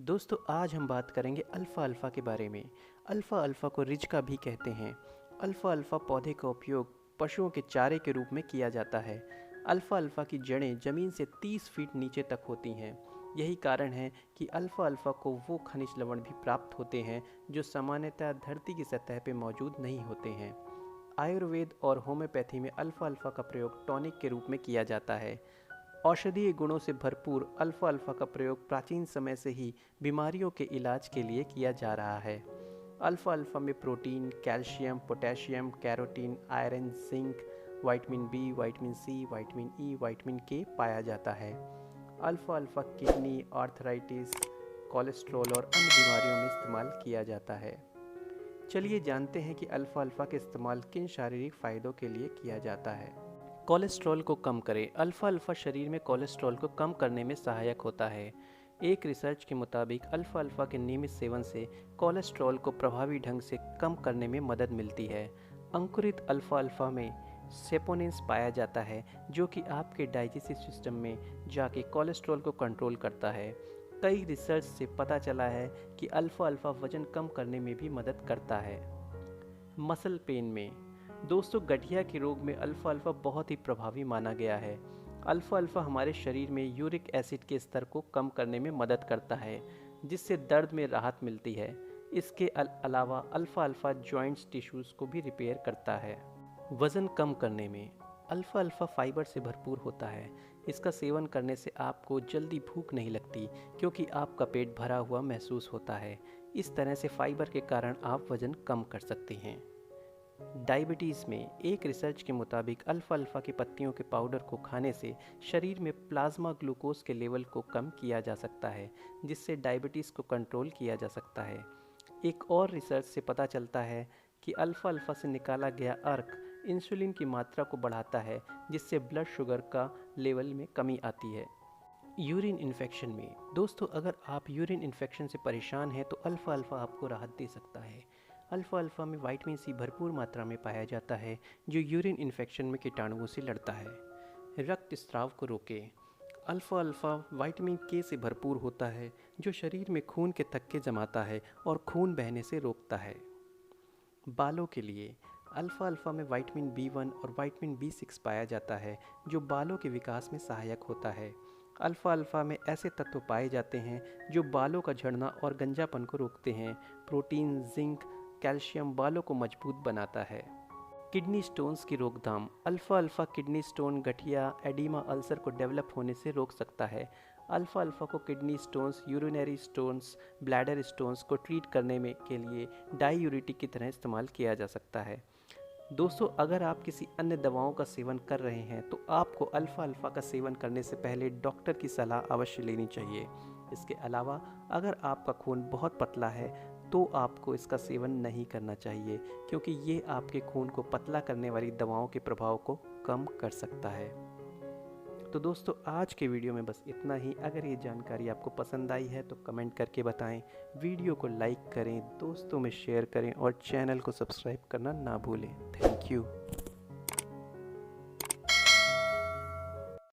दोस्तों आज हम बात करेंगे अल्फ़ा अल्फ़ा के बारे में। अल्फ़ा अल्फ़ा को रिजका भी कहते हैं। अल्फ़ा अल्फ़ा पौधे का उपयोग पशुओं के चारे के रूप में किया जाता है। अल्फ़ा अल्फ़ा की जड़ें ज़मीन से 30 फीट नीचे तक होती हैं। यही कारण है कि अल्फ़ा अल्फ़ा को वो खनिज लवण भी प्राप्त होते हैं जो सामान्यतः धरती की सतह पर मौजूद नहीं होते हैं। आयुर्वेद और होम्योपैथी में अल्फ़ा अल्फ़ा का प्रयोग टॉनिक के रूप में किया जाता है। औषधीय गुणों से भरपूर अल्फ़ा अल्फ़ा का प्रयोग प्राचीन समय से ही बीमारियों के इलाज के लिए किया जा रहा है। अल्फ़ा अल्फ़ा में protein, calcium, potassium, carotene, iron, zinc, vitamin B, vitamin C, vitamin E, vitamin K पाया जाता है। अल्फ़ा अल्फ़ा किडनी, आर्थराइटिस, कोलेस्ट्रॉल और अन्य बीमारियों में इस्तेमाल किया जाता है। चलिए जानते हैं कि अल्फ़ा अल्फ़ा का इस्तेमाल किन शारीरिक फ़ायदों के लिए किया जाता है। कोलेस्ट्रॉल को कम करें। अल्फ़ा अल्फ़ा शरीर में कोलेस्ट्रॉल को कम करने में सहायक होता है। एक रिसर्च के मुताबिक अल्फ़ा अल्फ़ा के नियमित सेवन से कोलेस्ट्रॉल को प्रभावी ढंग से कम करने में मदद मिलती है। अंकुरित अल्फ़ा अल्फ़ा में सेपोनिन्स पाया जाता है जो कि आपके डाइजेस्टिव सिस्टम में जाके कोलेस्ट्रॉल को कंट्रोल करता है। कई रिसर्च से पता चला है कि अल्फ़ा अल्फ़ा वज़न कम करने में भी मदद करता है। मसल पेन में दोस्तों गठिया के रोग में अल्फ़ा अल्फ़ा बहुत ही प्रभावी माना गया है। अल्फ़ा अल्फ़ा हमारे शरीर में यूरिक एसिड के स्तर को कम करने में मदद करता है जिससे दर्द में राहत मिलती है। इसके अलावा अल्फ़ा अल्फ़ा जॉइंट्स टिश्यूज़ को भी रिपेयर करता है। वज़न कम करने में अल्फ़ा अल्फ़ा फाइबर से भरपूर होता है। इसका सेवन करने से आपको जल्दी भूख नहीं लगती क्योंकि आपका पेट भरा हुआ महसूस होता है। इस तरह से फाइबर के कारण आप वज़न कम कर सकते हैं। डायबिटीज़ में एक रिसर्च के मुताबिक अल्फ़ा अल्फ़ा की पत्तियों के पाउडर को खाने से शरीर में प्लाज्मा ग्लूकोज के लेवल को कम किया जा सकता है जिससे डायबिटीज़ को कंट्रोल किया जा सकता है। एक और रिसर्च से पता चलता है कि अल्फ़ा अल्फ़ा से निकाला गया अर्क इंसुलिन की मात्रा को बढ़ाता है जिससे ब्लड शुगर का लेवल में कमी आती है। यूरिन इन्फेक्शन में दोस्तों अगर आप यूरिन इन्फेक्शन से परेशान हैं तो अल्फ़ा अल्फ़ा आपको राहत दे सकता है। अल्फ़ा अल्फ़ा में विटामिन सी भरपूर मात्रा में पाया जाता है जो यूरिन इन्फेक्शन में कीटाणुओं से लड़ता है। रक्त स्राव को रोके। अल्फ़ा अल्फ़ा विटामिन के से भरपूर होता है जो शरीर में खून के थक्के जमाता है और खून बहने से रोकता है। बालों के लिए अल्फ़ा अल्फ़ा में विटामिन बी1 और विटामिन बी6 पाया जाता है जो बालों के विकास में सहायक होता है। अल्फ़ा अल्फ़ा में ऐसे तत्व पाए जाते हैं जो बालों का झड़ना और गंजापन को रोकते हैं। प्रोटीन, जिंक, कैल्शियम बालों को मजबूत बनाता है। किडनी स्टोन्स की रोकथाम। अल्फ़ा अल्फ़ा किडनी स्टोन, गठिया, एडिमा, अल्सर को डेवलप होने से रोक सकता है। अल्फ़ा अल्फ़ा को kidney stones, urinary stones, bladder stones को ट्रीट करने में के लिए डाययूरेटिक की तरह इस्तेमाल किया जा सकता है। दोस्तों अगर आप किसी अन्य दवाओं का सेवन कर रहे हैं तो आपको अल्फ़ा अल्फ़ा का सेवन करने से पहले डॉक्टर की सलाह अवश्य लेनी चाहिए। इसके अलावा अगर आपका खून बहुत पतला है तो आपको इसका सेवन नहीं करना चाहिए क्योंकि ये आपके खून को पतला करने वाली दवाओं के प्रभाव को कम कर सकता है। तो दोस्तों आज के वीडियो में बस इतना ही। अगर ये जानकारी आपको पसंद आई है तो कमेंट करके बताएं, वीडियो को लाइक करें, दोस्तों में शेयर करें और चैनल को सब्सक्राइब करना ना भूलें। Thank you.